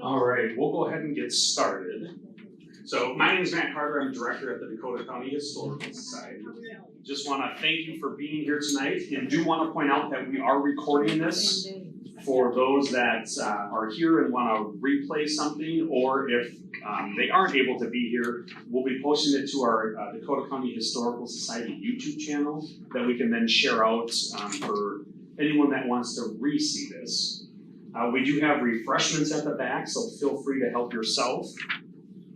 All right, we'll go ahead and get started. So my name is Matt Carter. I'm director at the Dakota County Historical Society. Just want to thank you for being here tonight, and do want to point out that we are recording this for those that are here and want to replay something, or if they aren't able to be here, we'll be posting it to our Dakota County Historical Society YouTube channel that we can then share out for anyone that wants to re-see this. We do have refreshments at the back, so feel free to help yourself.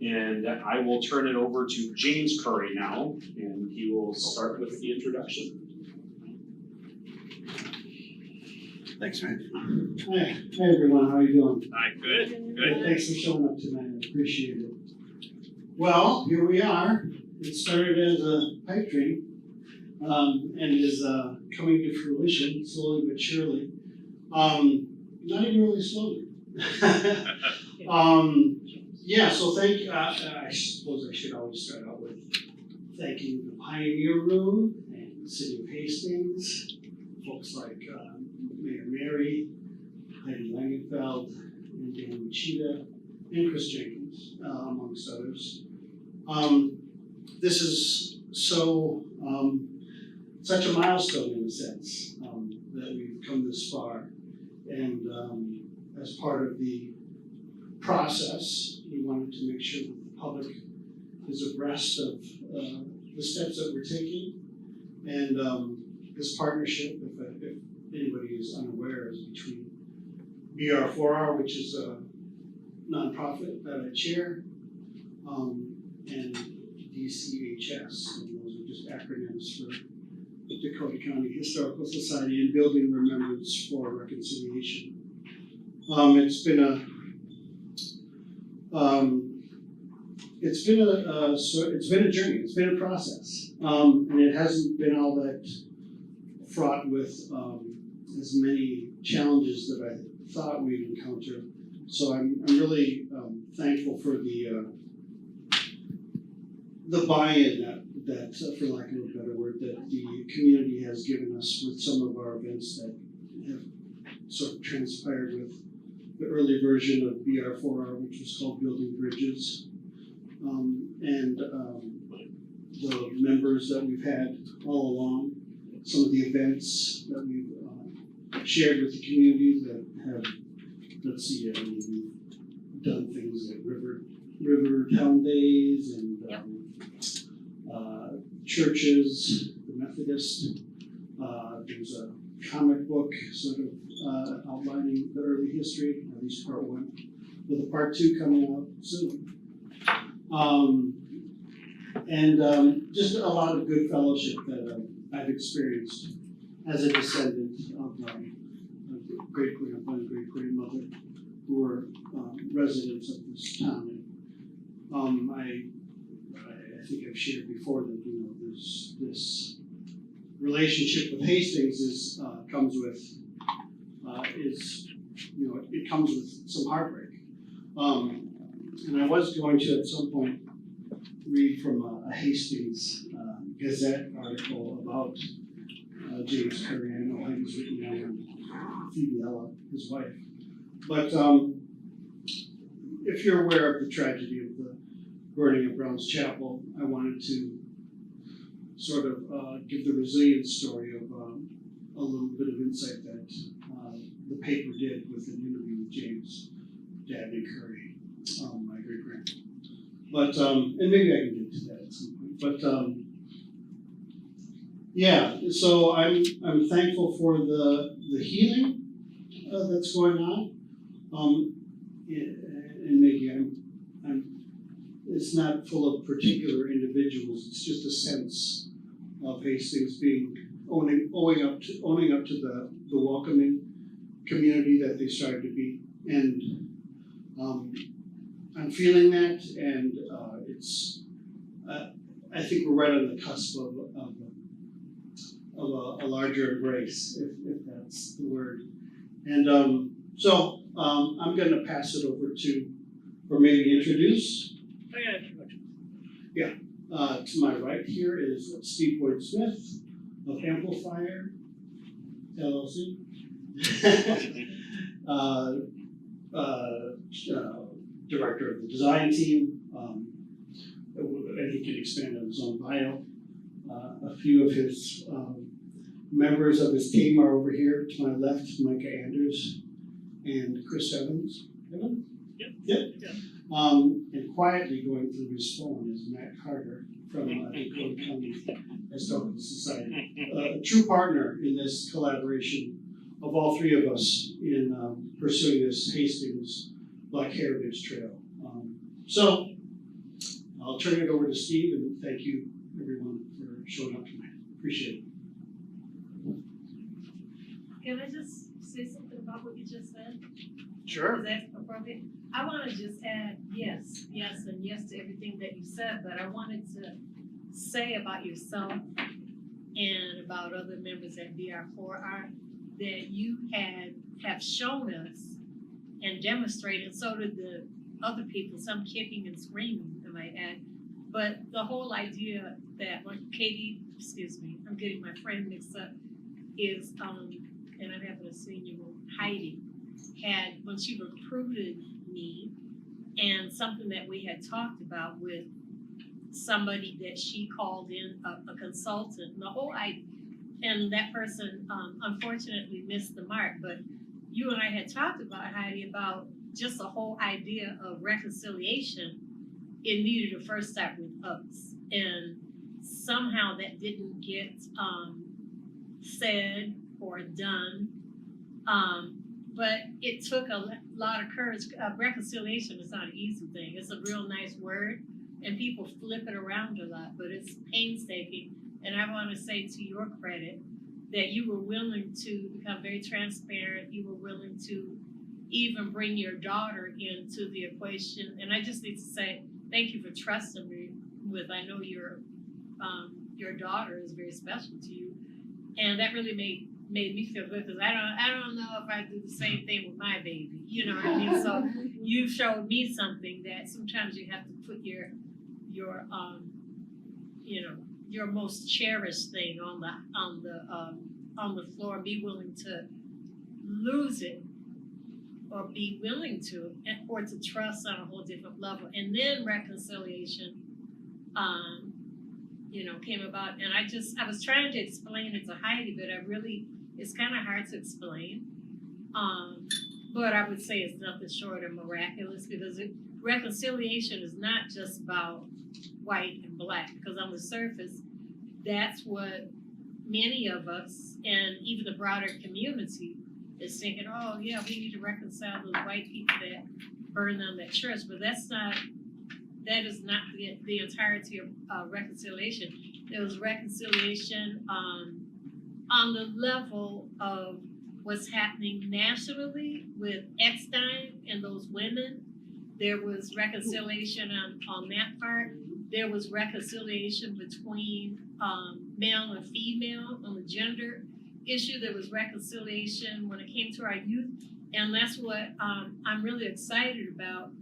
And I will turn it over to James Curry now, and he will start with the introduction. Thanks, man. Hi everyone, how are you doing? Hi, good. Thanks for showing up tonight, I appreciate it. Well, here we are. It started as a pipe dream and is coming to fruition slowly but surely. Not even really slowly. Yeah, so thank you. I suppose I should always start out with thanking the Pioneer Room and the City of Hastings, folks like Mayor Mary, Heidi Langenfeld, and Dan Machida, and Chris Jenkins, amongst others. This is such a milestone in a sense, that we've come this far. And as part of the process, we wanted to make sure that the public is abreast of the steps that we're taking. And this partnership, if anybody is unaware, is between BR4R, which is a nonprofit that I chair, and DCHS, and those are just acronyms for the Dakota County Historical Society and Building Remembrance for Reconciliation. It's been a journey. It's been a process, and it hasn't been all that fraught with as many challenges that I thought we'd encounter. So I'm really thankful for the buy-in that, for lack of a better word, that the community has given us with some of our events that have sort of transpired with the early version of BR4R, which was called Building Bridges, and the members that we've had all along, some of the events that we've shared with the community that have, let's see, we've done things like River Town Days and churches, the Methodist. There's a comic book sort of outlining the early history, at least part one, with a part two coming out soon. And just a lot of good fellowship that I've experienced as a descendant of great-grandpa and great-grandmother who were residents of this town. And I think I've shared before that, there's this relationship with Hastings comes with it comes with some heartbreak. And I was going to at some point read from a Hastings Gazette article about James Curry. I know Heidi's written down and Phoebe Ella, his wife. But if you're aware of the tragedy of the burning of Brown's Chapel, I wanted to sort of give the resilience story of a little bit of insight that the paper did with an interview with James Dabney Curry, my great-grandpa. But, and maybe I can get to that at some point. But yeah, so I'm thankful for the healing that's going on. And maybe it's not full of particular individuals. It's just a sense of Hastings owning up to the welcoming community that they strive to be, and I'm feeling that, and it's I think we're right on the cusp of a larger embrace, if that's the word, and so I'm going to pass it over or maybe introduce. Yeah. To my right here is Steve Boyd Smith of Amplifier LLC. director of the design team, and he can expand on his own bio. A few of his members of his team are over here to my left, Mica Anders and Chris Evans. Yep. And quietly going through his phone is Matt Carter from Dakota County Historical Society. A true partner in this collaboration of all three of us in pursuing this Hastings Black Heritage Trail. So I'll turn it over to Steve, and thank you everyone for showing up tonight. Appreciate it. Can I just say something about what you just said? Sure. Is that appropriate? I want to just add yes, and yes to everything that you said, but I wanted to say about yourself and about other members at BR4R that you have shown us and demonstrated, so did the other people, some kicking and screaming, I might add. But the whole idea that when I'm getting my friend mixed up, is, and I'm having a senior one, Heidi, had, when she recruited me, and something that we had talked about with somebody that she called in, a consultant, the whole idea, and that person unfortunately missed the mark, but you and I had talked about, Heidi, about just the whole idea of reconciliation. It needed to first start with us, and somehow that didn't get said or done, but it took a lot of courage. Reconciliation is not an easy thing. It's a real nice word, and people flip it around a lot, but it's painstaking. And I want to say, to your credit, that you were willing to become very transparent. You were willing to even bring your daughter into the equation. And I just need to say thank you for trusting me with, I know your daughter is very special to you, and that really made me feel good, because I don't know if I do the same thing with my baby. You know what I mean? So you showed me something that sometimes you have to put your your most cherished thing on the floor, be willing to lose it, or be willing to, or to trust on a whole different level. And then reconciliation, came about. And I was trying to explain it to Heidi, but it's kind of hard to explain. But I would say it's nothing short of miraculous, because reconciliation is not just about white and black, because on the surface, that's what many of us, and even the broader community, is thinking, oh yeah, we need to reconcile those white people that burned down that church. But that is not the entirety of reconciliation. There was reconciliation on the level of what's happening nationally with Eckstein and those women. There was reconciliation on that part. There was reconciliation between male and female on the gender issue. There was reconciliation when it came to our youth, and that's what I'm really excited about.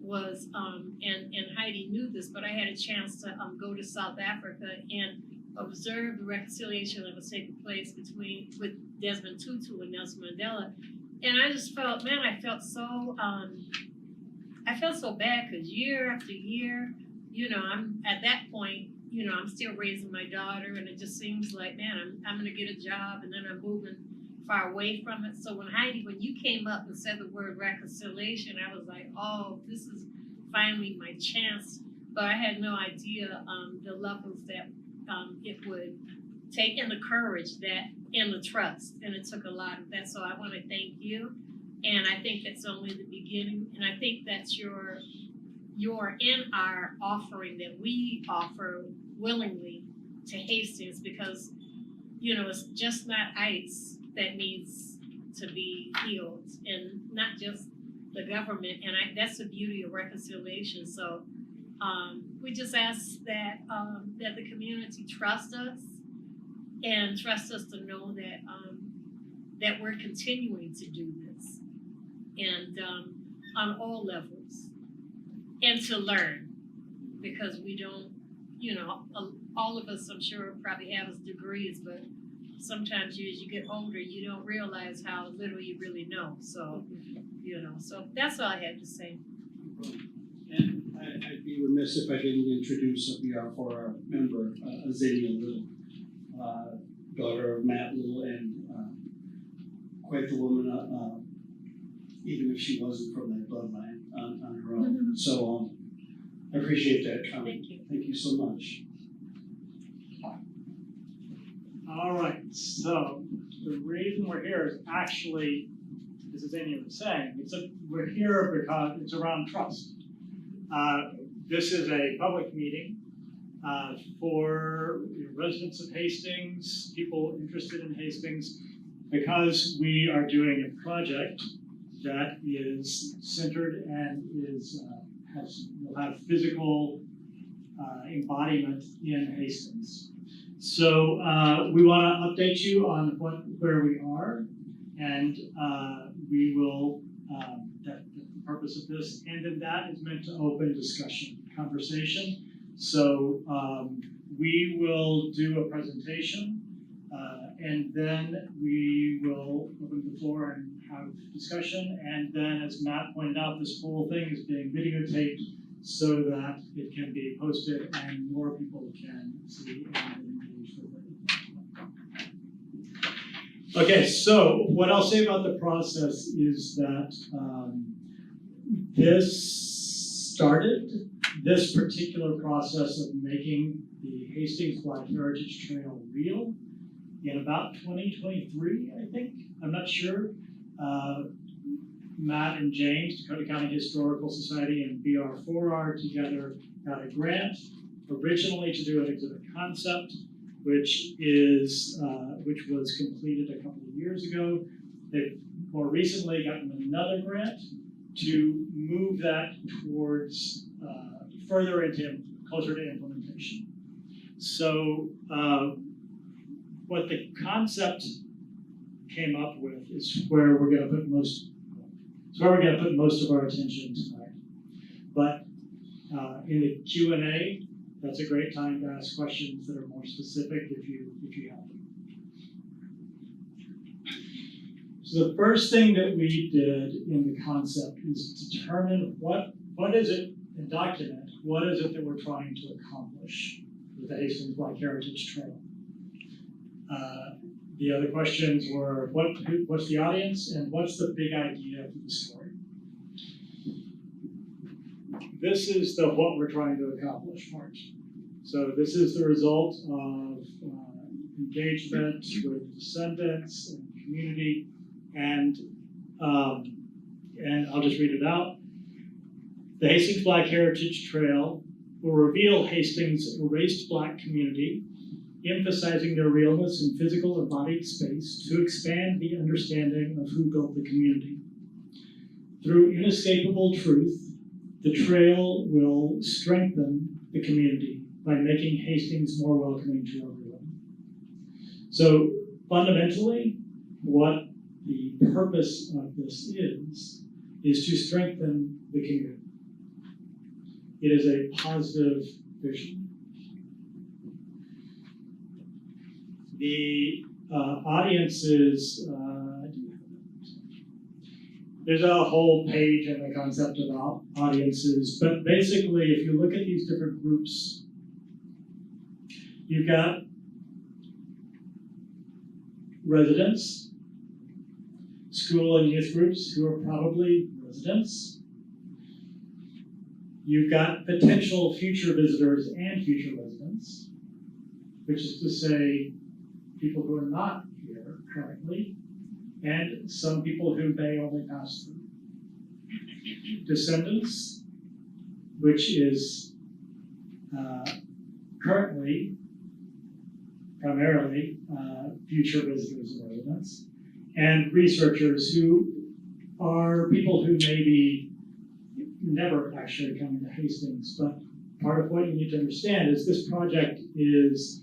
Was and Heidi knew this, but I had a chance to go to South Africa and observe the reconciliation that was taking place with Desmond Tutu and Nelson Mandela, and I just felt, man, I felt so bad, because year after year, I'm at that point, I'm still raising my daughter, and it just seems like, man, I'm gonna get a job, and then I'm moving far away from it. So when you came up and said the word reconciliation, I was like, oh, this is finally my chance. But I had no idea the levels that it would take, and the courage and the trust, and it took a lot of that. So I want to thank you, and I think that's only the beginning, and I think that's your in our offering that we offer willingly to Hastings, because it's just not ice that needs to be healed, and not just the government. And that's the beauty of reconciliation. So we just ask that the community trust us, and trust us to know that we're continuing to do this, and on all levels, and to learn, because we don't, all of us, I'm sure, probably have degrees, but sometimes as you get older, you don't realize how little you really know. So, so that's all I had to say. And I'd be remiss if I didn't introduce a BR4 member, Azalea Little, daughter of Matt Little, and quite the woman, even if she wasn't from that bloodline on her own. So I appreciate that comment. Thank you. Thank you so much. All right, so the reason we're here is actually, as Zania was saying, we're here because it's around trust. This is a public meeting for residents of Hastings, people interested in Hastings, because we are doing a project that is centered and will have physical embodiment in Hastings. So we want to update you on where we are, and we will, that's the purpose of this, and then that is meant to open discussion, conversation. So we will do a presentation, and then we will open the floor and have discussion, and then as Matt pointed out, this whole thing is being videotaped so that it can be posted and more people can see and engage with it. Okay, so what I'll say about the process is that this particular process of making the Hastings Black Heritage Trail real in about 2023, I think. I'm not sure. Matt and James, Dakota County Historical Society and BR4R together got a grant originally to do an exhibit concept, which was completed a couple of years ago. They've more recently gotten another grant to move that towards closer to implementation. So what the concept came up with is where we're going to put most of our attention tonight. But in the Q&A, that's a great time to ask questions that are more specific if you have them. So the first thing that we did in the concept is determine what is it and document what is it that we're trying to accomplish with the Hastings Black Heritage Trail. The other questions were what's the audience and what's the big idea for the story. This is the what we're trying to accomplish part. So this is the result of engagement with descendants and community, and I'll just read it out. The Hastings Black Heritage Trail will reveal Hastings' erased Black community, emphasizing their realness in physical embodied space to expand the understanding of who built the community. Through inescapable truth, the trail will strengthen the community by making Hastings more welcoming to everyone. So fundamentally, what the purpose of this is to strengthen the community. It is a positive vision. The audiences, there's a whole page in the concept about audiences, but basically if you look at these different groups, you've got residents, school and youth groups who are probably residents. You've got potential future visitors and future residents, which is to say people who are not here currently, and some people who may only pass through. Descendants, which is currently primarily future visitors and residents, and researchers who are people who maybe never actually come to Hastings, but part of what you need to understand is this project is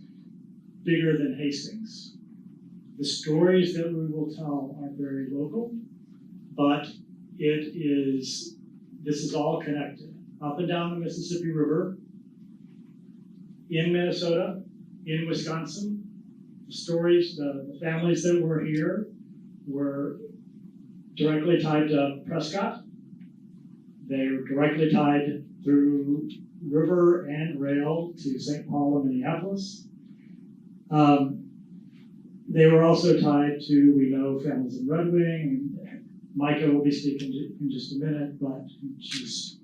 bigger than Hastings. The stories that we will tell are very local, but this is all connected. Up and down the Mississippi River, in Minnesota, in Wisconsin, the stories, the families that were here were directly tied to Prescott. They're directly tied through river and rail to St. Paul and Minneapolis. They were also tied to, we know, families in Red Wing. Mica will be speaking in just a minute, but she's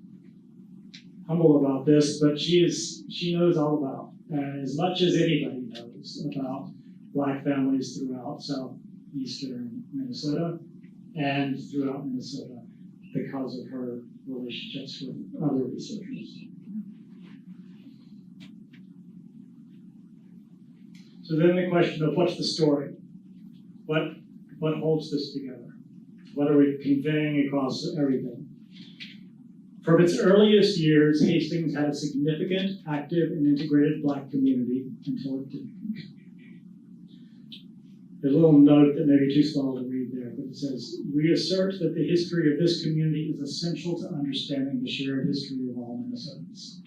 humble about this, but she knows all about, as much as anybody knows about Black families throughout southeastern Minnesota and throughout Minnesota because of her relationships with other researchers. So then the question of what's the story? What holds this together? What are we conveying across everything? From its earliest years, Hastings had a significant, active, and integrated Black community until it didn't. There's a little note that may be too small to read there, but it says, "We assert that the history of this community is essential to understanding the shared history of all Minnesotans."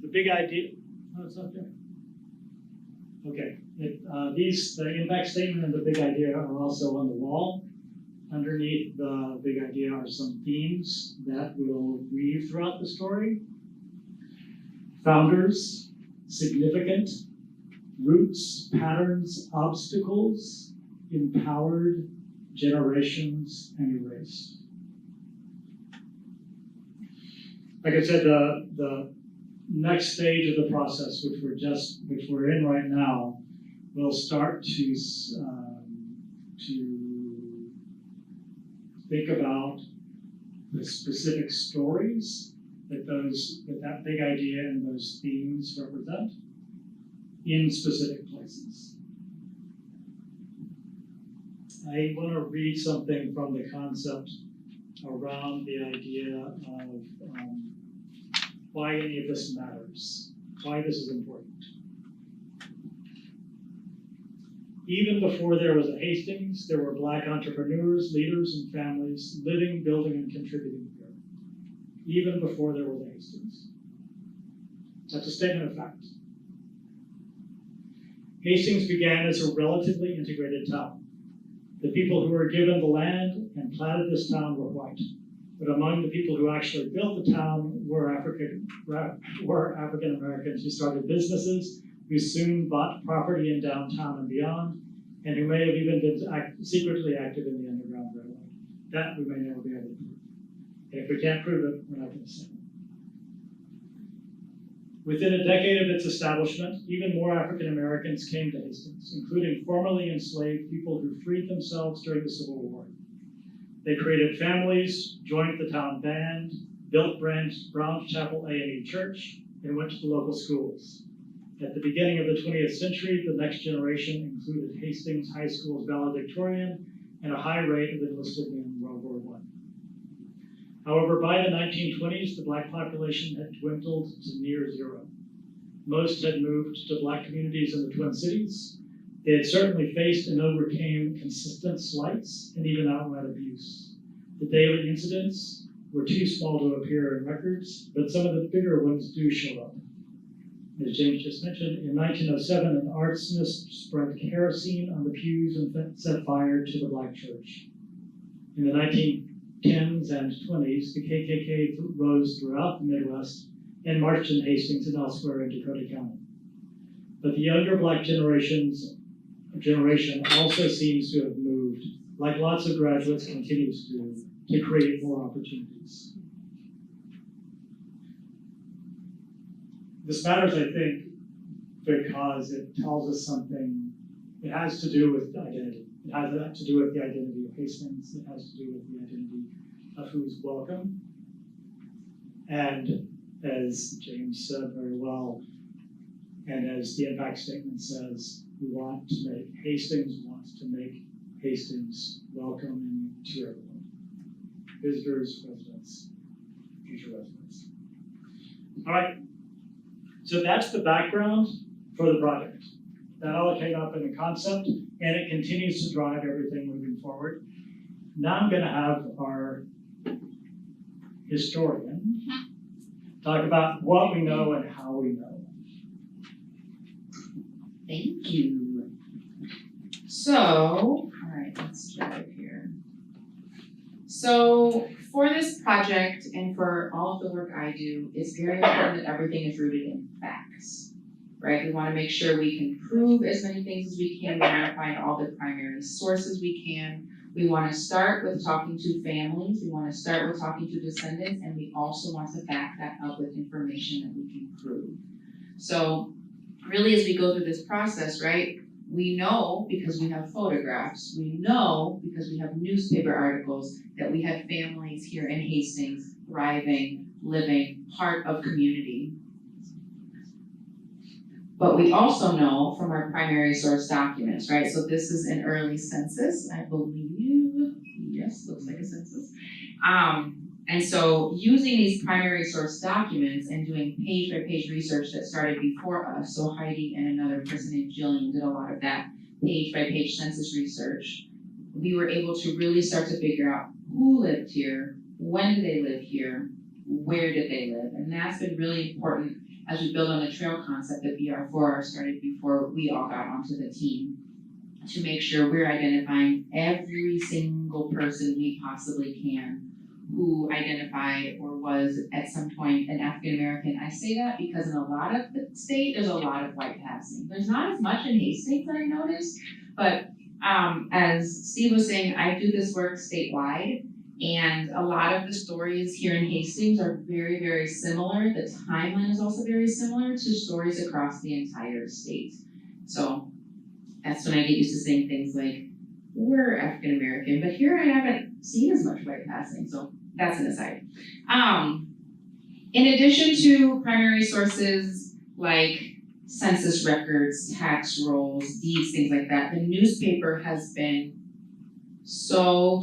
The big idea, oh, it's not there. Okay, the impact statement and the big idea are also on the wall. Underneath the big idea are some themes that will weave throughout the story. Founders, significant, roots, patterns, obstacles, empowered, generations, and erased. Like I said, the next stage of the process, which we're in right now, will start to think about the specific stories that big idea and those themes represent in specific places. I want to read something from the concept around the idea of why any of this matters, why this is important. Even before there was a Hastings, there were Black entrepreneurs, leaders, and families living, building, and contributing here. Even before there was a Hastings. That's a statement of fact. Hastings began as a relatively integrated town. The people who were given the land and platted this town were white. But among the people who actually built the town were African Americans who started businesses, who soon bought property in downtown and beyond, and who may have even been secretly active in the Underground Railroad. That we may never be able to prove. And if we can't prove it, we're not going to say it. Within a decade of its establishment, even more African Americans came to Hastings, including formerly enslaved people who freed themselves during the Civil War. They created families, joined the town band, built Brown Chapel A&E Church, and went to the local schools. At the beginning of the 20th century, the next generation included Hastings High School's valedictorian and a high rate of enlisted men in World War I. However, by the 1920s, the Black population had dwindled to near zero. Most had moved to Black communities in the Twin Cities. They had certainly faced and overcame consistent slights and even outright abuse. The daily incidents were too small to appear in records, but some of the bigger ones do show up. As James just mentioned, in 1907, an arsonist spread kerosene on the pews and set fire to the Black church. In the 1910s and 20s, the KKK rose throughout the Midwest and marched in Hastings and elsewhere in Dakota County. But the younger Black generation also seems to have moved, like lots of graduates continues to create more opportunities. This matters, I think, because it tells us something. It has to do with identity. It has to do with the identity of Hastings. It has to do with the identity of who's welcome. And as James said very well, and as the impact statement says, Hastings wants to make Hastings welcoming to everyone. Visitors, residents, future residents. All right. So that's the background for the project. That all came up in the concept, and it continues to drive everything moving forward. Now I'm going to have our historian talk about what we know and how we know. Thank you. So, all right, let's drive here. So for this project and for all of the work I do, it's very important that everything is rooted in facts, right? We want to make sure we can prove as many things as we can. We want to find all the primary sources we can. We want to start with talking to families. We want to start with talking to descendants, and we also want to back that up with information that we can prove. So really, as we go through this process, right, we know because we have photographs, we know because we have newspaper articles that we have families here in Hastings thriving, living, part of community. But we also know from our primary source documents, right? So this is an early census, I believe. Yes, looks like a census. And so using these primary source documents and doing page by page research that started before us, so Heidi and another person named Jillian did a lot of that page by page census research, we were able to really start to figure out who lived here, when did they live here, where did they live? And that's been really important as we build on the trail concept that BR4 started before we all got onto the team, to make sure we're identifying every single person we possibly can who identified or was at some point an African American. I say that because in a lot of the state, there's a lot of white passing. There's not as much in Hastings that I noticed, but as Steve was saying, I do this work statewide, and a lot of the stories here in Hastings are very, very similar. The timeline is also very similar to stories across the entire state. So that's when I get used to saying things like, we're African American, but here I haven't seen as much white passing, so that's an aside. In addition to primary sources like census records, tax rolls, deeds, things like that, the newspaper has been so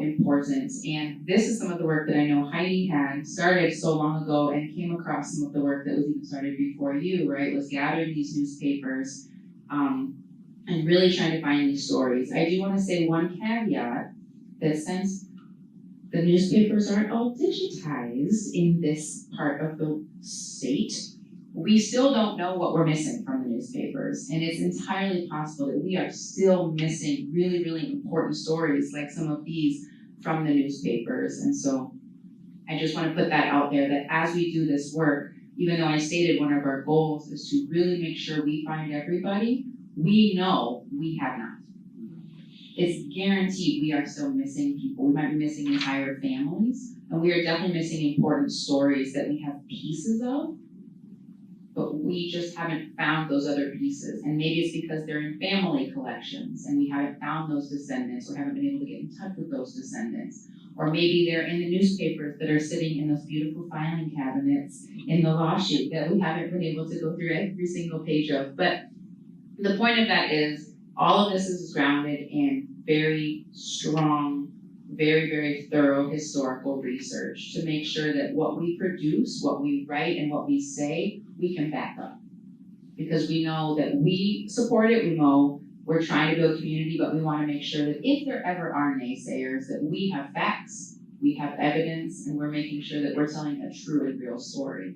important. And this is some of the work that I know Heidi had started so long ago and came across some of the work that was even started before you, right? Was gathering these newspapers and really trying to find these stories. I do want to say one caveat that since the newspapers aren't all digitized in this part of the state, we still don't know what we're missing from the newspapers. And it's entirely possible that we are still missing really, really important stories like some of these from the newspapers. And so I just want to put that out there, that as we do this work, even though I stated one of our goals is to really make sure we find everybody, we know we have not. It's guaranteed we are still missing people. We might be missing entire families, and we are definitely missing important stories that we have pieces of, but we just haven't found those other pieces. And maybe it's because they're in family collections and we haven't found those descendants or haven't been able to get in touch with those descendants. Or maybe they're in the newspapers that are sitting in those beautiful filing cabinets in the law chute that we haven't been able to go through every single page of. But the point of that is all of this is grounded in very strong, very, very thorough historical research to make sure that what we produce, what we write, and what we say, we can back up. Because we know that we support it, we know we're trying to build community, but we want to make sure that if there ever are naysayers, that we have facts, we have evidence, and we're making sure that we're telling a true and real story.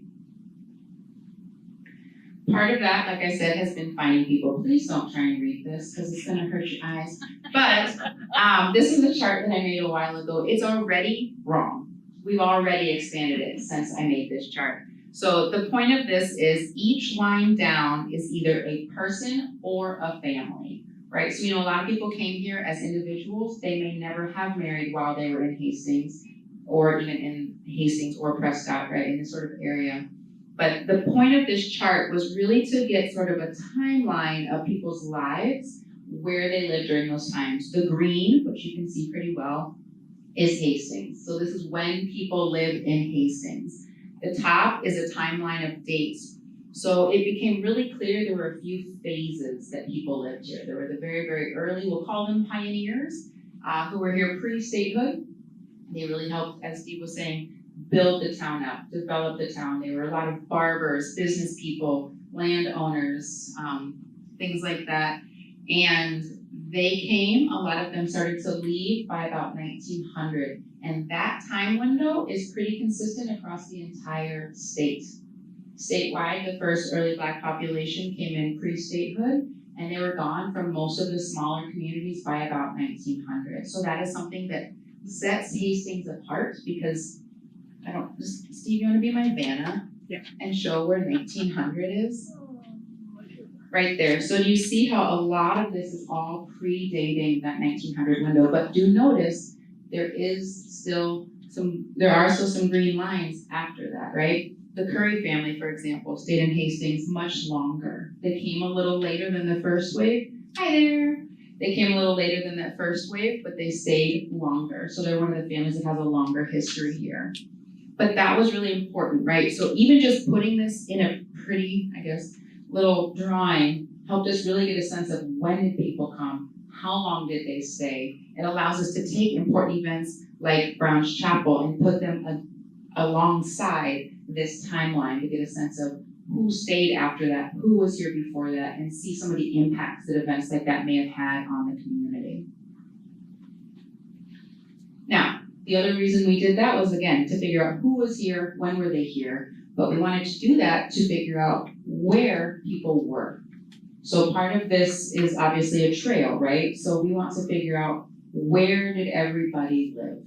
Part of that, like I said, has been finding people. Please don't try and read this because it's going to hurt your eyes. But this is a chart that I made a while ago. It's already wrong. We've already expanded it since I made this chart. So the point of this is each line down is either a person or a family, right? So a lot of people came here as individuals. They may never have married while they were in Hastings or even in Hastings or Prescott, right, in this sort of area. But the point of this chart was really to get sort of a timeline of people's lives, where they lived during those times. The green, which you can see pretty well, is Hastings. So this is when people lived in Hastings. The top is a timeline of dates. So it became really clear there were a few phases that people lived here. There were the very, very early, we'll call them pioneers, who were here pre-statehood. They really helped, as Steve was saying, build the town up, develop the town. There were a lot of barbers, business people, landowners, things like that. And they came, a lot of them started to leave by about 1900. And that time window is pretty consistent across the entire state. Statewide, the first early Black population came in pre-statehood, and they were gone from most of the smaller communities by about 1900. So that is something that sets Hastings apart because, Steve, you wanna be my Vanna? Yeah. And show where 1900 is? Right there. So you see how a lot of this is all predating that 1900 window, but do notice there are still some green lines after that, right? The Curry family, for example, stayed in Hastings much longer. They came a little later than the first wave. Hi there. They came a little later than that first wave, but they stayed longer. So they're one of the families that has a longer history here. But that was really important, right? So even just putting this in a pretty, little drawing helped us really get a sense of when did people come, how long did they stay. It allows us to take important events like Brown's Chapel and put them alongside this timeline to get a sense of who stayed after that, who was here before that, and see some of the impacts that events like that may have had on the community. Now, the other reason we did that was, again, to figure out who was here, when were they here, but we wanted to do that to figure out where people were. So part of this is obviously a trail, right? So we want to figure out where did everybody live?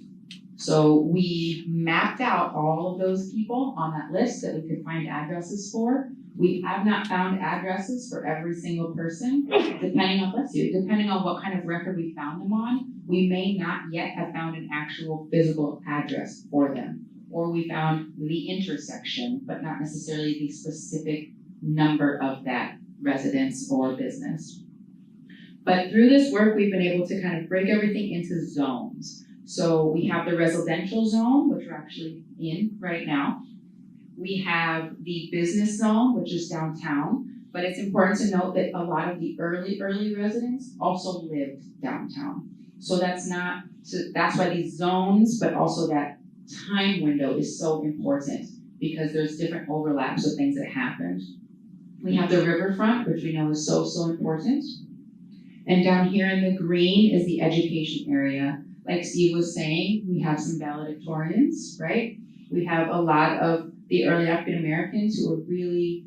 So we mapped out all of those people on that list that we could find addresses for. We have not found addresses for every single person, depending on what kind of record we found them on. We may not yet have found an actual physical address for them. Or we found the intersection, but not necessarily the specific number of that residence or business. But through this work, we've been able to kind of break everything into zones. So we have the residential zone, which we're actually in right now. We have the business zone, which is downtown, but it's important to note that a lot of the early residents also lived downtown. So that's why these zones, but also that time window is so important because there's different overlaps of things that happened. We have the riverfront, which we know is so important. And down here in the green is the education area. Like Steve was saying, we have some valedictorians, right? We have a lot of the early African Americans who were really,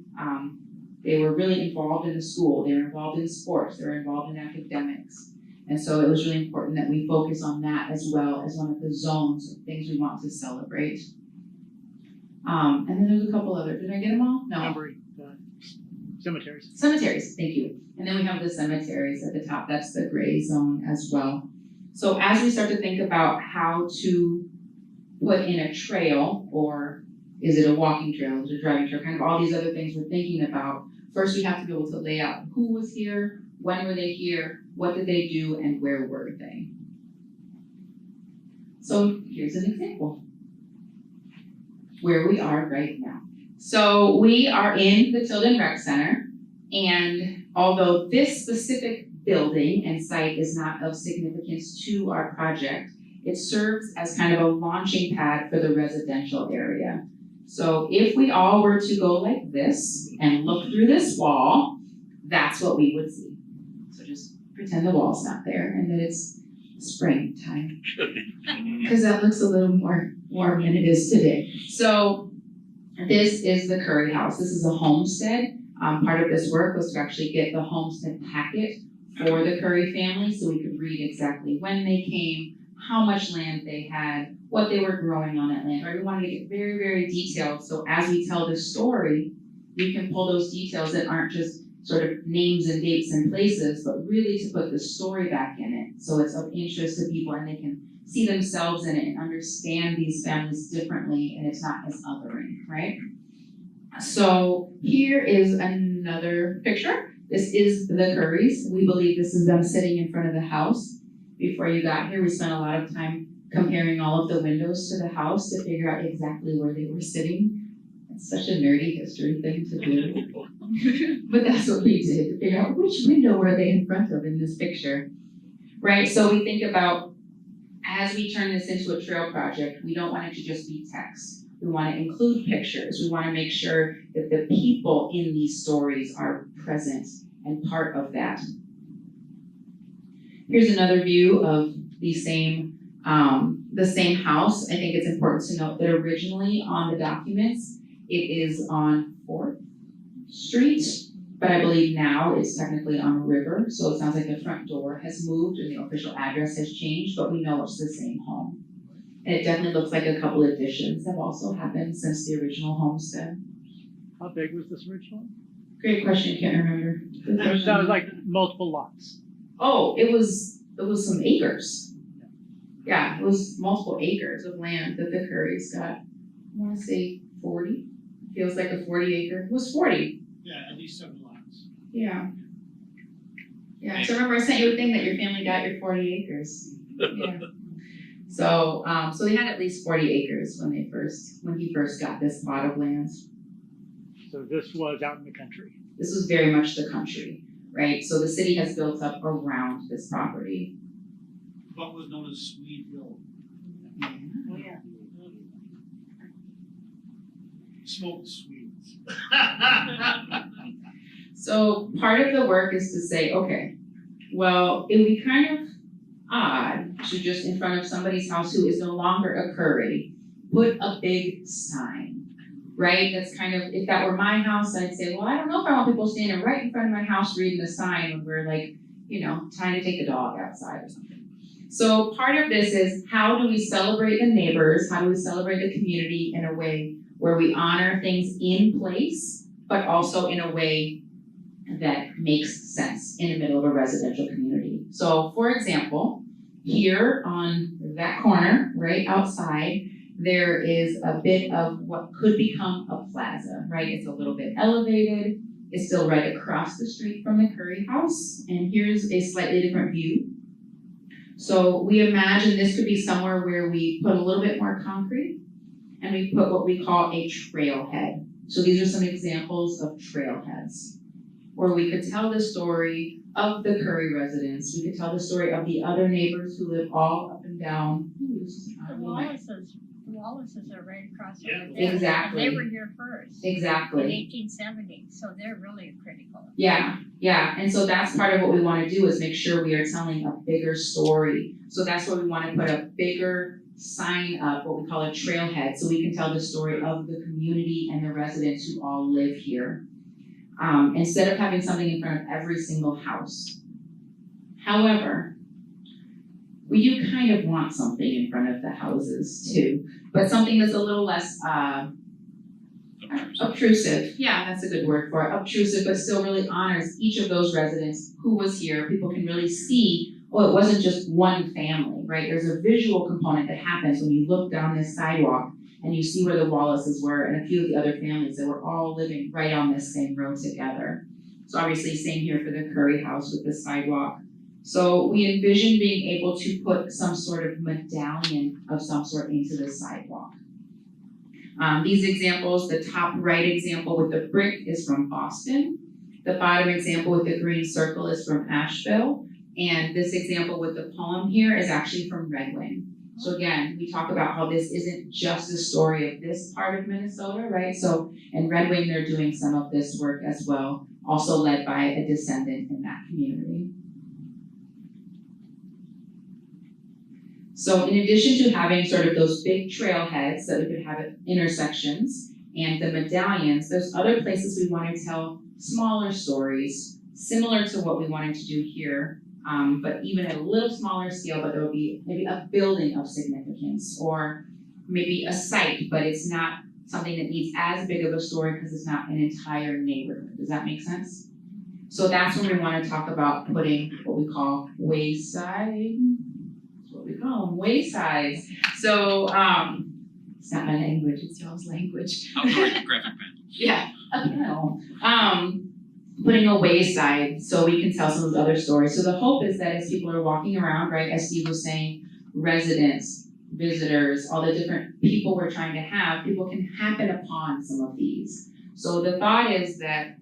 they were really involved in the school. They were involved in sports. They were involved in academics. And so it was really important that we focus on that as well as one of the zones of things we want to celebrate. And then there's a couple other, did I get them all? No. Cemeteries. Cemeteries, thank you. And then we have the cemeteries at the top. That's the gray zone as well. So as we start to think about how to put in a trail, or is it a walking trail, is it a driving trail, kind of all these other things we're thinking about, first we have to be able to lay out who was here, when were they here, what did they do, and where were they? So here's an example where we are right now. So we are in the Tilden Rec Center, and although this specific building and site is not of significance to our project, it serves as kind of a launching pad for the residential area. So if we all were to go like this and look through this wall, that's what we would see. So just pretend the wall's not there and that it's springtime, because that looks a little more warm than it is today. So this is the Curry house. This is a homestead. Part of this work was to actually get the homestead packet for the Curry family so we could read exactly when they came, how much land they had, what they were growing on that land. Right? We wanted to get very, very detailed, so as we tell this story, we can pull those details that aren't just sort of names and dates and places, but really to put the story back in it so it's of interest to people and they can see themselves in it and understand these families differently, and it's not as othering, right? So here is another picture. This is the Currys. We believe this is them sitting in front of the house. Before you got here, we spent a lot of time comparing all of the windows to the house to figure out exactly where they were sitting. It's such a nerdy history thing to do. But that's what we did, to figure out which window were they in front of in this picture. Right, so we think about, as we turn this into a trail project, we don't want it to just be text. We want to include pictures. We want to make sure that the people in these stories are present and part of that. Here's another view of the same house. I think it's important to note that originally on the documents, it is on 4th Street, but I believe now it's technically on a river, so it sounds like the front door has moved and the official address has changed, but we know it's the same home. And it definitely looks like a couple of additions have also happened since the original homestead. How big was this original? Great question, can't remember. It sounds like multiple lots. Oh, it was some acres. Yeah, it was multiple acres of land that the Currys got. I wanna say 40, feels like a 40 acre, it was 40. Yeah, at least 7 lots. Yeah. Yeah, so remember I sent you a thing that your family got your 40 acres. Yeah. So they had at least 40 acres when he first got this plot of land. So this was out in the country. This was very much the country, right? So the city has built up around this property. What was known as Swedeville. Oh, yeah. Smoked Swedes. So part of the work is to say, okay, well, it would be kind of odd to just in front of somebody's house who is no longer a Curry, put a big sign, right? That's kind of, if that were my house, I'd say, well, I don't know if I want people standing right in front of my house reading the sign when we're like, trying to take the dog outside or something. So part of this is how do we celebrate the neighbors? How do we celebrate the community in a way where we honor things in place, but also in a way that makes sense in the middle of a residential community. So for example, here on that corner, right outside, there is a bit of what could become a plaza, right? It's a little bit elevated. It's still right across the street from the Curry house. And here's a slightly different view. So we imagine this could be somewhere where we put a little bit more concrete and we put what we call a trailhead. So these are some examples of trailheads where we could tell the story of the Curry residents. We could tell the story of the other neighbors who live all up and down. The Wallaces are right across from there. Exactly. They were here first. Exactly. In 1870, so they're really critical. Yeah, and so that's part of what we want to do is make sure we are telling a bigger story. So that's why we want to put a bigger sign up, what we call a trailhead, so we can tell the story of the community and the residents who all live here. Instead of having something in front of every single house. However, we do kind of want something in front of the houses too, but something that's a little less obtrusive. Yeah, that's a good word for it. Obtrusive, but still really honors each of those residents who was here. People can really see, it wasn't just one family, right? There's a visual component that happens when you look down this sidewalk and you see where the Wallaces were and a few of the other families that were all living right on this same road together. So obviously same here for the Curry house with the sidewalk. So we envision being able to put some sort of medallion of some sort into the sidewalk. These examples, the top right example with the brick is from Boston. The bottom example with the green circle is from Asheville. And this example with the poem here is actually from Red Wing. So again, we talk about how this isn't just the story of this part of Minnesota, right? So in Red Wing, they're doing some of this work as well, also led by a descendant in that community. So in addition to having sort of those big trailheads that we could have at intersections and the medallions, there's other places we want to tell smaller stories, similar to what we wanted to do here, but even at a little smaller scale, but there will be maybe a building of significance or maybe a site, but it's not something that needs as big of a story because it's not an entire neighborhood. Does that make sense? So that's when we want to talk about putting what we call wayside. That's what we call them, waysides. So it's not my language, it's y'all's language. Outdoor graphic pen. Yeah, a panel. Putting a wayside so we can tell some of the other stories. So the hope is that as people are walking around, right, as Steve was saying, residents, visitors, all the different people we're trying to have, people can happen upon some of these. So the thought is that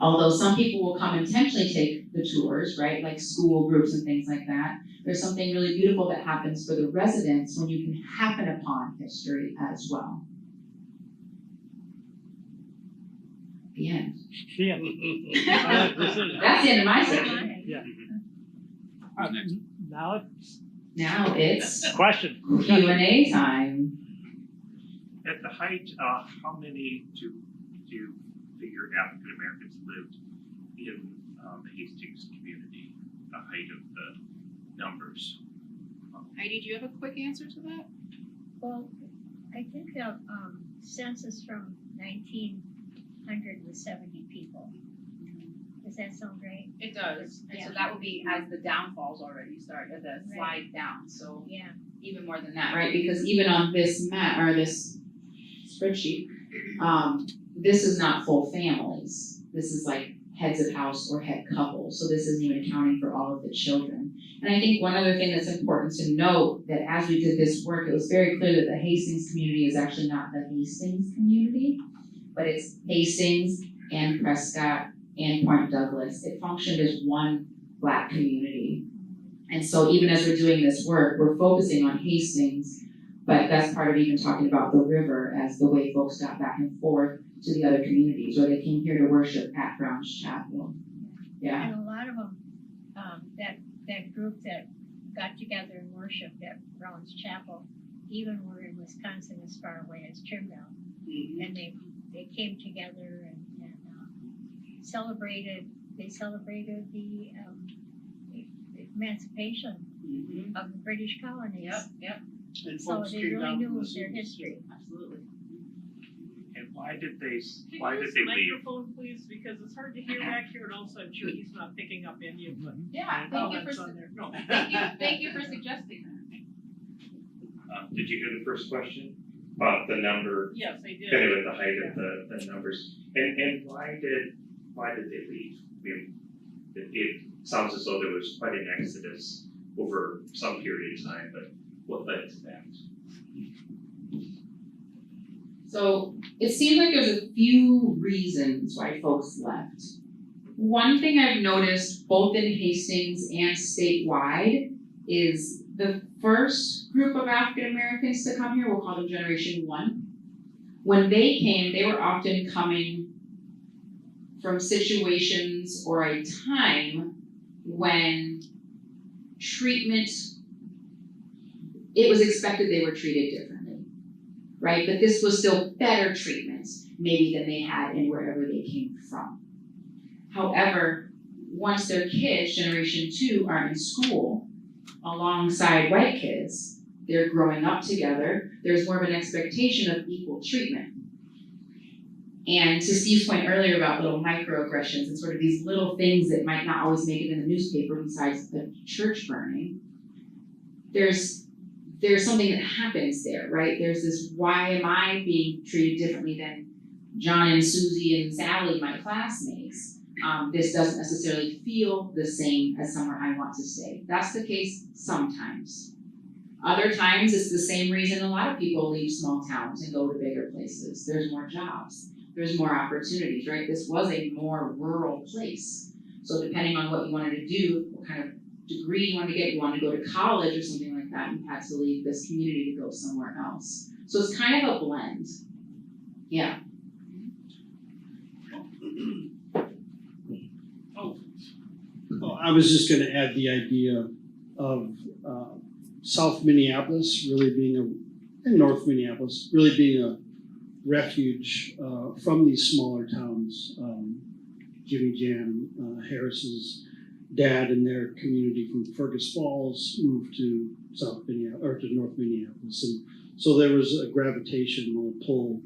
although some people will come intentionally take the tours, right, like school groups and things like that, there's something really beautiful that happens for the residents when you can happen upon history as well. The end. The end. That's the end of my section. Yeah. Now it's Now it's question. Q&A time. At the height, how many do you figure African Americans lived in the Hastings community, the height of the numbers. Heidi, do you have a quick answer to that? Well, I think the census from 1900 was 70 people. Does that sound right? It does, and so Yeah. that would be as the downfalls already start, as the slide down, so Yeah. even more than that, right? Because even on this map, or this spreadsheet, this is not full families. This is like heads of house or head couples, so this isn't even accounting for all of the children. And I think one other thing that's important to note, that as we did this work, it was very clear that the Hastings community is actually not the Hastings community, but it's Hastings and Prescott and Point Douglas. It functioned as one Black community. And so even as we're doing this work, we're focusing on Hastings, but that's part of even talking about the river as the way folks got back and forth to the other communities, or they came here to worship at Brown's Chapel. Yeah. And a lot of them, that group that got together and worshiped at Brown's Chapel, even were in Wisconsin as far away as Trimdale. And they came together and celebrated the emancipation of the British colonies. Yep, And So folks they came really down knew from the their cities. history. absolutely. And why did they Can you leave? use the microphone, please, because it's hard to hear back here, and also I'm sure he's not picking up any of the Yeah, comments on there. No. thank you for suggesting that. Did you hear the first question about the number? Yes, I did. Anyway, the height of the numbers, and why did they leave? I mean, it sounds as though there was quite an exodus over some period of time, but what led to that? So it seems like there's a few reasons why folks left. One thing I've noticed both in Hastings and statewide is the first group of African Americans to come here, we'll call them Generation 1. When they came, they were often coming from situations or a time when treatment, it was expected they were treated differently, right? But this was still better treatment, maybe, than they had in wherever they came from. However, once their kids, Generation 2, are in school, alongside white kids, they're growing up together, there's more of an expectation of equal treatment. And to Steve's point earlier about little microaggressions and sort of these little things that might not always make it in the newspaper besides the church burning, there's something that happens there, right? There's this, why am I being treated differently than John and Susie and Sally, my classmates? This doesn't necessarily feel the same as somewhere I want to stay. That's the case sometimes. Other times, it's the same reason a lot of people leave small towns and go to bigger places. There's more jobs. There's more opportunities, right? This was a more rural place. So depending on what you wanted to do, what kind of degree you wanted to get, you wanted to go to college or something like that, you had to leave this community to go somewhere else. So it's kind of a blend. Yeah. Oh, I was just gonna add the idea of South Minneapolis really being and North Minneapolis really being a refuge from these smaller towns. Jimmy Jam, Harris's dad and their community from Fergus Falls moved to North Minneapolis, and so there was a gravitation or a pull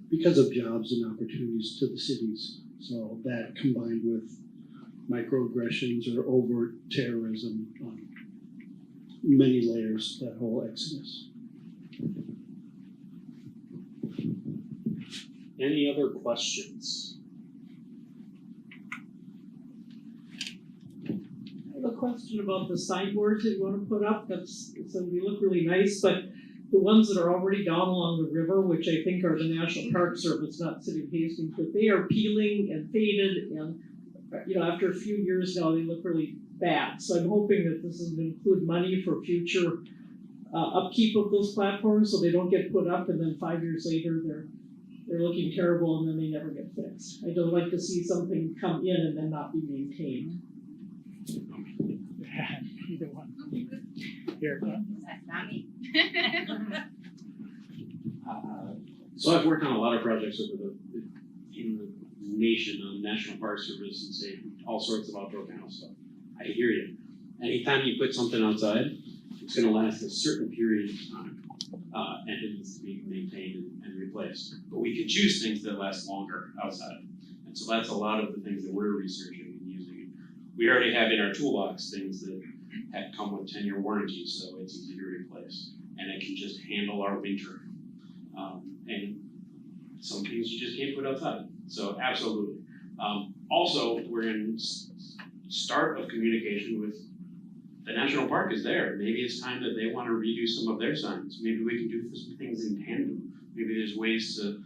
because of jobs and opportunities to the cities. So that combined with microaggressions or overt terrorism, many layers, that whole exodus. Any other questions? I have a question about the signboards that you want to put up. They look really nice, but the ones that are already down along the river, which I think are the National Park Service, not City of Hastings, but they are peeling and faded, and after a few years now, they look really bad. So I'm hoping that this is going to include money for future upkeep of those platforms, so they don't get put up, and then 5 years later they're looking terrible, and then they never get fixed. I don't like to see something come in and then not be maintained. Either one. Here. That's not me. So I've worked on a lot of projects over in the nation on National Park Service and say all sorts of outdoor panel stuff. I hear you. Anytime you put something outside, it's gonna last a certain period of time, and it needs to be maintained and replaced. But we can choose things that last longer outside. And so that's a lot of the things that we're researching and using. We already have in our toolbox things that come with 10-year warranties, so it's easy to replace. And it can just handle our winter. And some things you just can't put outside. So absolutely. Also, we're in start of communication with the national park is there. Maybe it's time that they want to redo some of their signs. Maybe we can do some things in tandem. Maybe there's ways to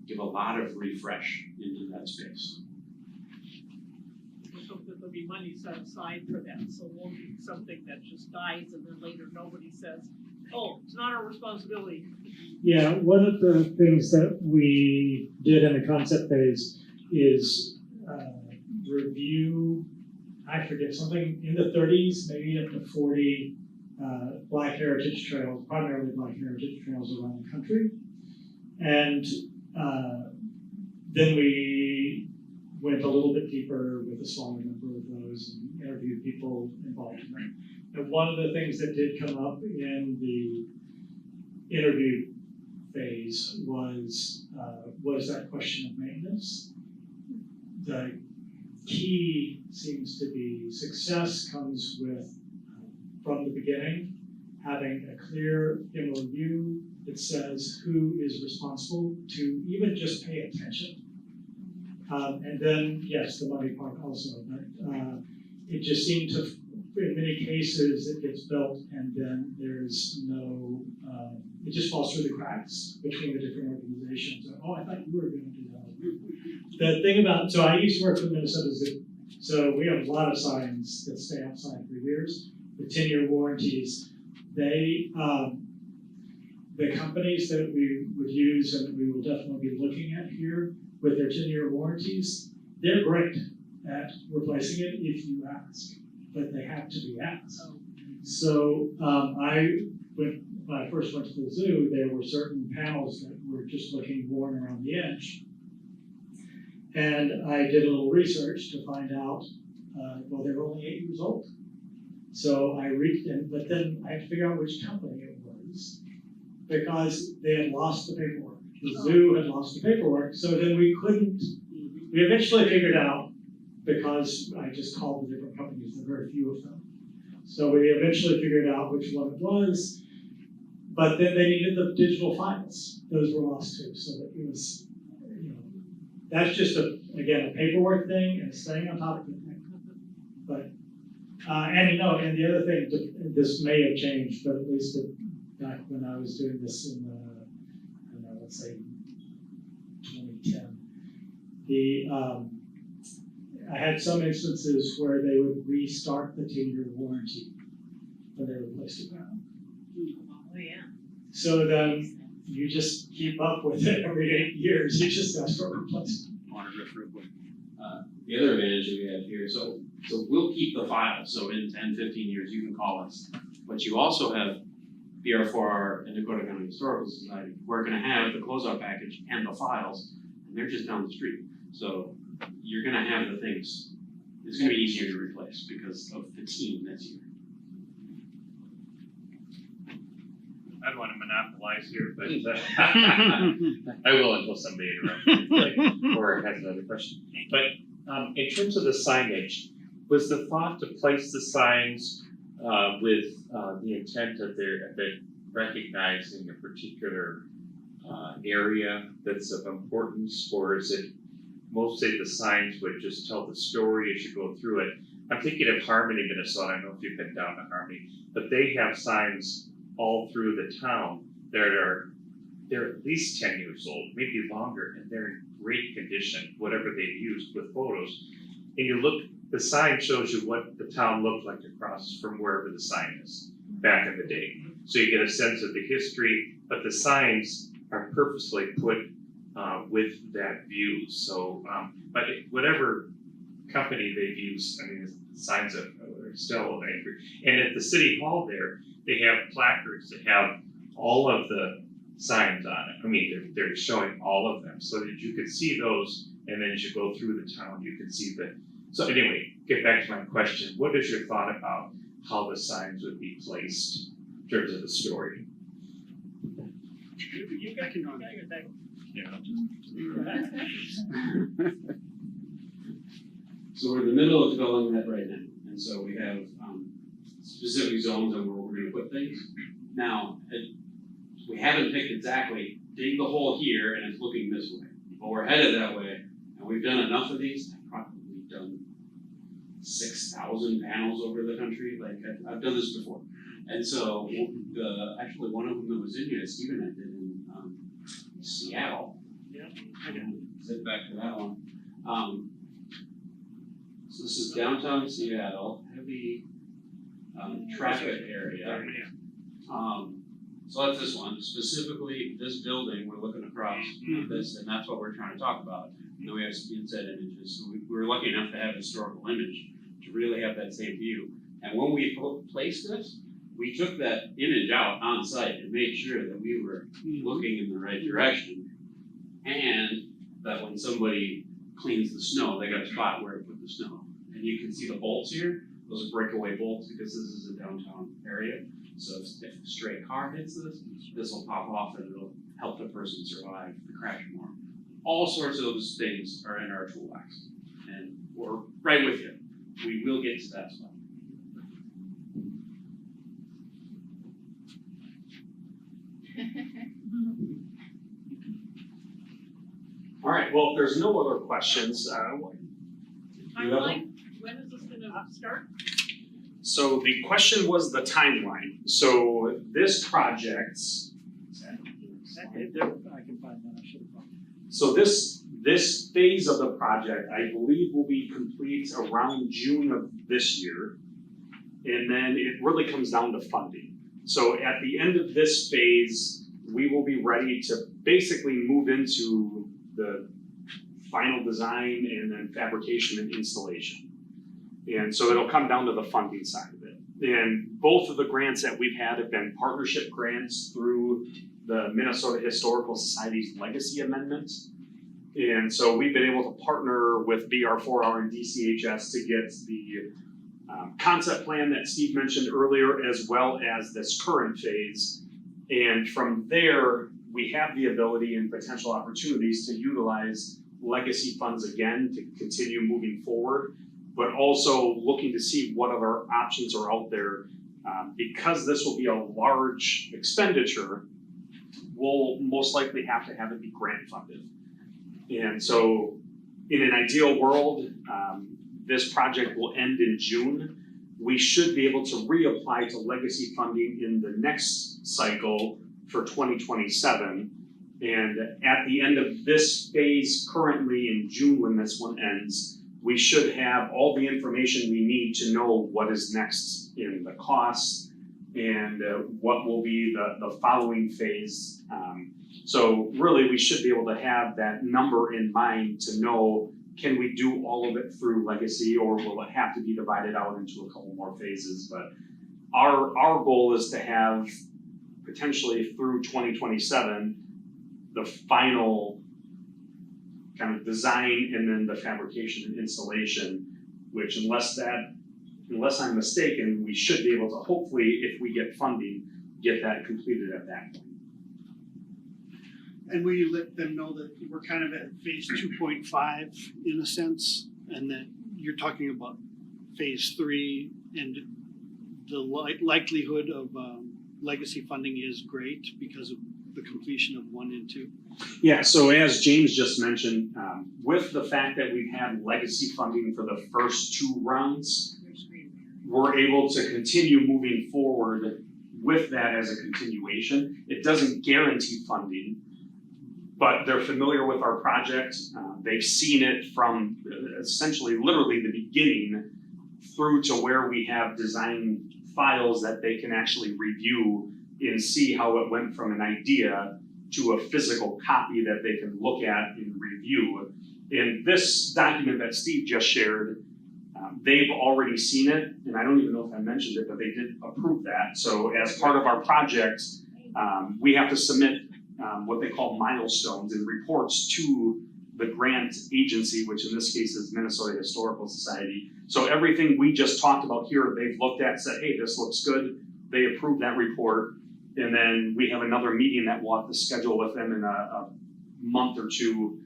give a lot of refresh into that space. I hope that there'll be money set aside for that, so it won't be something that just dies and then later nobody says, oh, it's not our responsibility. Yeah, one of the things that we did in the concept phase is review, I forget, something in the 30s, maybe up to 40 Black Heritage Trails, primarily Black Heritage Trails around the country. And then we went a little bit deeper with a smaller number of those and interviewed people involved in them. And one of the things that did come up in the interview phase was that question of maintenance. The key seems to be success comes with, from the beginning, having a clear MOU that says who is responsible to even just pay attention. And then, yes, the money part also, but it just seemed to, in many cases, it gets built and then there's no, it just falls through the cracks between the different organizations. Oh, I thought you were going to do that. The thing about, so I used to work for Minnesota Zoo. So we have a lot of signs that stay outside for years. The 10-year warranties, they, the companies that we would use and that we will definitely be looking at here with their 10-year warranties, they're great at replacing it if you ask, but they have to be asked. So when I first went to the zoo, there were certain panels that were just looking worn around the edge. And I did a little research to find out, well, they were only 8 years old. So I reached in, but then I had to figure out which company it was because they had lost the paperwork. The zoo had lost the paperwork, so then we couldn't, we eventually figured out, because I just called the different companies, there were very few of them. So we eventually figured out which one it was, but then they needed the digital files. Those were lost too, so it was, that's just again, a paperwork thing and staying on top of it. But, and the other thing, this may have changed, but at least back when I was doing this in let's say 2010, I had some instances where they would restart the 10-year warranty when they replaced the panel. Oh, yeah. So then you just keep up with it every 8 years. You just ask for a replacement. I want to riff real quick. The other advantage that we have here, so we'll keep the file. So in 10, 15 years, you can call us. But you also have BR4R and Dakota County Historical Society. We're going to have the closeout package and the files, and they're just down the street. So you're going to have the things. It's going to be easier to replace because of the team that's here. I don't want to monopolize here, but I will until somebody interrupts me or has another question. But in terms of the signage, was the thought to place the signs with the intent of recognizing a particular area that's of importance, or is it mostly the signs would just tell the story as you go through it? I'm thinking of Harmony, Minnesota. I don't know if you've been down to Harmony, but they have signs all through the town they're at least 10 years old, maybe longer, and they're in great condition, whatever they've used with photos. And you look, the sign shows you what the town looked like across from wherever the sign is back in the day. So you get a sense of the history, but the signs are purposely put with that view. So, but whatever company they've used, I mean, the signs are still angry. And at the city hall there, they have placards that have all of the signs on it. I mean, they're showing all of them so that you could see those, and then as you go through the town, you can see the So anyway, get back to my question. What is your thought about how the signs would be placed in terms of the story? So we're in the middle of developing that right now, and so we have specific zones on where we're gonna put things. Now, we haven't picked exactly, dig the hole here and it's looking this way, but we're headed that way, and we've done enough of these. I've probably done 6,000 panels over the country, like I've done this before. And so actually one of them that was in here, Stephen and I did in Seattle. Yeah. Zip back to that one. So this is downtown Seattle, heavy traffic area. So that's this one, specifically this building, we're looking across this, and that's what we're trying to talk about. And then we have some inset images, so we were lucky enough to have a historical image to really have that same view. And when we placed this, we took that image out on site and made sure that we were looking in the right direction, and that when somebody cleans the snow, they got a spot where to put the snow. And you can see the bolts here, those are breakaway bolts because this is a downtown area. So if a stray car hits this will pop off and it'll help the person survive the crash more. All sorts of those things are in our toolbox. And we're right with you. We will get to that spot. All right, well, if there's no other questions, Timeline, when is this gonna start? so the question was the timeline. So this project, I can find that, I should have found it. so this phase of the project, I believe will be complete around June of this year. And then it really comes down to funding. So at the end of this phase, we will be ready to basically move into the final design and then fabrication and installation. And so it'll come down to the funding side of it. And both of the grants that we've had have been partnership grants through the Minnesota Historical Society's Legacy Amendment. And so we've been able to partner with BR4R and DCHS to get the concept plan that Steve mentioned earlier, as well as this current phase. And from there, we have the ability and potential opportunities to utilize legacy funds again to continue moving forward, but also looking to see what other options are out there. Because this will be a large expenditure, we'll most likely have to have it be grant funded. And so in an ideal world, this project will end in June. We should be able to reapply to legacy funding in the next cycle for 2027. And at the end of this phase, currently in June when this one ends, we should have all the information we need to know what is next in the costs and what will be the following phase. So really, we should be able to have that number in mind to know, can we do all of it through legacy, or will it have to be divided out into a couple more phases? But our goal is to have potentially through 2027 the final kind of design and then the fabrication and installation, which unless I'm mistaken, we should be able to hopefully, if we get funding, get that completed at that point. And will you let them know that we're kind of at phase 2.5 in a sense, and that you're talking about phase 3, and the likelihood of legacy funding is great because of the completion of 1 and 2? Yeah, so as James just mentioned, with the fact that we've had legacy funding for the first 2 rounds, we're able to continue moving forward with that as a continuation. It doesn't guarantee funding, but they're familiar with our project. They've seen it from essentially literally the beginning through to where we have design files that they can actually review and see how it went from an idea to a physical copy that they can look at and review. In this document that Steve just shared, they've already seen it, and I don't even know if I mentioned it, but they did approve that. So as part of our project, we have to submit what they call milestones and reports to the grant agency, which in this case is Minnesota Historical Society. So everything we just talked about here, they've looked at, said, hey, this looks good. They approved that report. And then we have another meeting that we'll have to schedule with them in a month or two.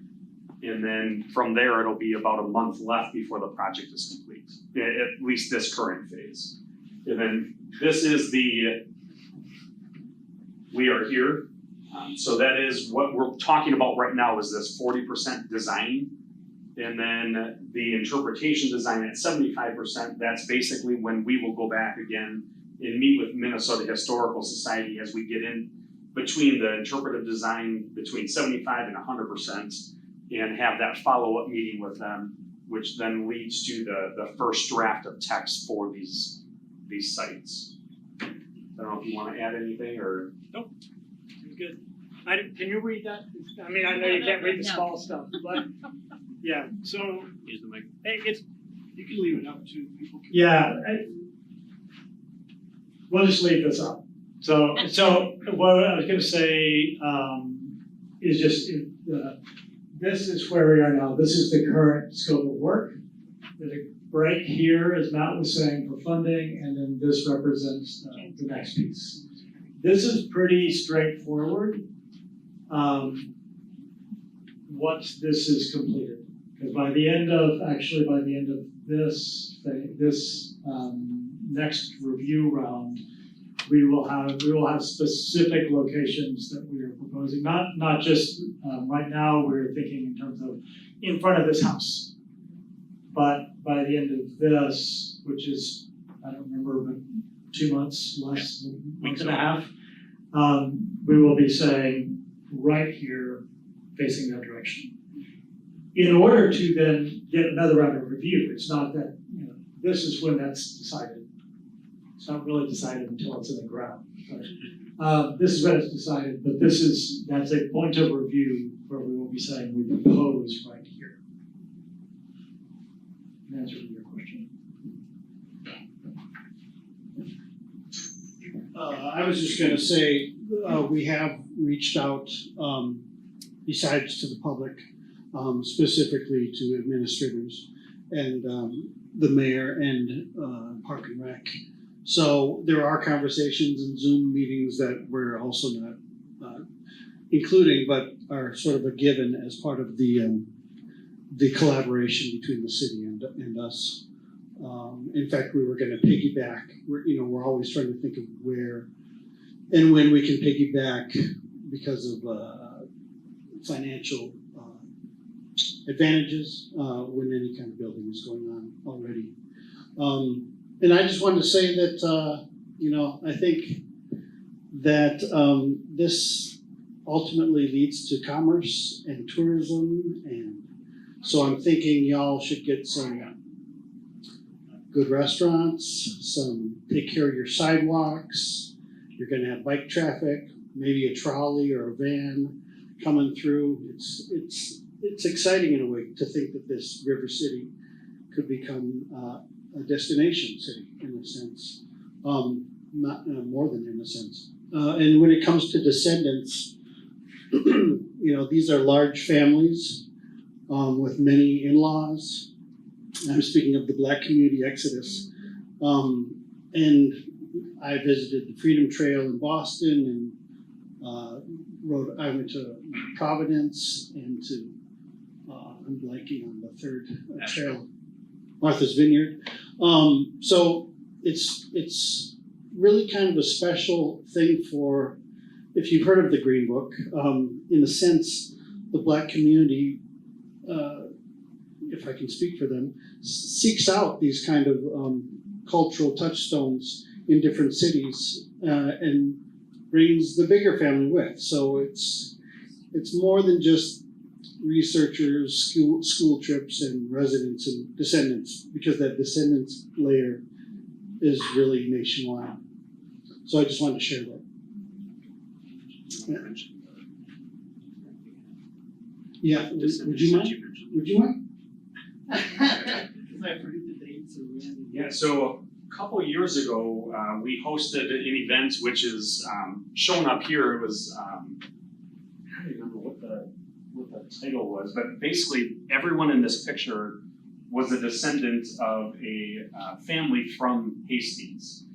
And then from there, it'll be about a month left before the project is complete, at least this current phase. And then this is we are here. So that is what we're talking about right now is this 40% design. And then the interpretation design at 75%, that's basically when we will go back again and meet with Minnesota Historical Society as we get in between the interpretive design between 75 and 100% and have that follow-up meeting with them, which then leads to the first draft of text for these sites. I don't know if you want to add anything or. Nope, good. Can you read that? I mean, I know you can't read the small stuff, but yeah, so. Use the mic. You can leave it up to people. Yeah, we'll just leave this up. So what I was gonna say is just, this is where we are now. This is the current scope of work. There's a break here, as Matt was saying, for funding, and then this represents the next piece. This is pretty straightforward. Once this is completed, because by the end of this thing, this next review round, we will have specific locations that we are proposing. Not just right now. We're thinking in terms of in front of this house, but by the end of this, which is I don't remember, but 2 months less, month and a half, we will be saying right here, facing that direction. In order to then get another round of review, it's not that, this is when that's decided. It's not really decided until it's in the ground. This is when it's decided, but that's a point of review where we will be saying we propose right here. In answer to your question. I was just gonna say, we have reached out, besides to the public, specifically to administrators and the mayor and Park and Rec. So there are conversations and Zoom meetings that we're also not including, but are sort of a given as part of the collaboration between the city and us. In fact, we were going to piggyback. We're always trying to think of where and when we can piggyback because of financial advantages when any kind of building is going on already. And I just wanted to say that I think that this ultimately leads to commerce and tourism, and so I'm thinking y'all should get some good restaurants, take care of your sidewalks. You're gonna have bike traffic, maybe a trolley or a van coming through. It's exciting in a way to think that this river city could become a destination city in a sense, not more than in a sense. And when it comes to descendants, these are large families with many in-laws. I'm speaking of the Black community exodus. And I visited the Freedom Trail in Boston and I went to Providence and to, I'm blanking on the third trail, Martha's Vineyard. So it's really kind of a special thing for, if you've heard of the Green Book, in a sense, the Black community, if I can speak for them, seeks out these kind of cultural touchstones in different cities and brings the bigger family with. So it's more than just researchers, school trips, and residents and descendants, because that descendants layer is really nationwide. So I just wanted to share that. Yeah, would you mind? Would you mind? Yeah, so a couple years ago, we hosted an event which is shown up here. It was, I don't remember what what the title was, but basically everyone in this picture was a descendant of a family from Hastings.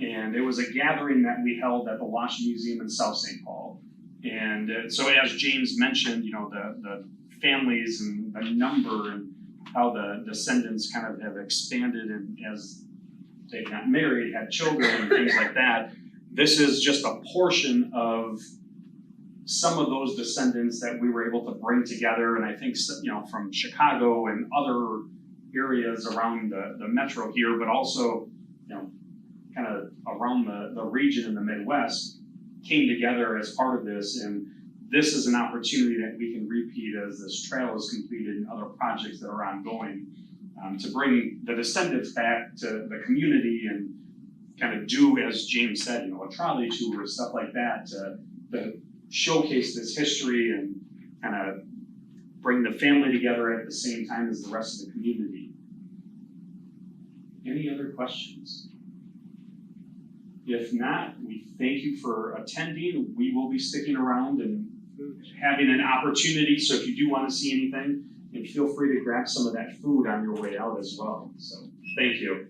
And it was a gathering that we held at the Washington Museum in South St. Paul. And so as James mentioned, you know, the families and the number and how the descendants kind of have expanded and as they got married, had children and things like that. This is just a portion of some of those descendants that we were able to bring together. And I think, you know, from Chicago and other areas around the metro here, but also, you know, kind of around the region in the Midwest came together as part of this. And this is an opportunity that we can repeat as this trail is completed and other projects that are ongoing, to bring the descendants back to the community and kind of do, as James said, you know, a trolley tour, stuff like that, to showcase this history and kind of bring the family together at the same time as the rest of the community. Any other questions? If not, we thank you for attending. We will be sticking around and having an opportunity, so if you do want to see anything, and feel free to grab some of that food on your way out as well. So, thank you.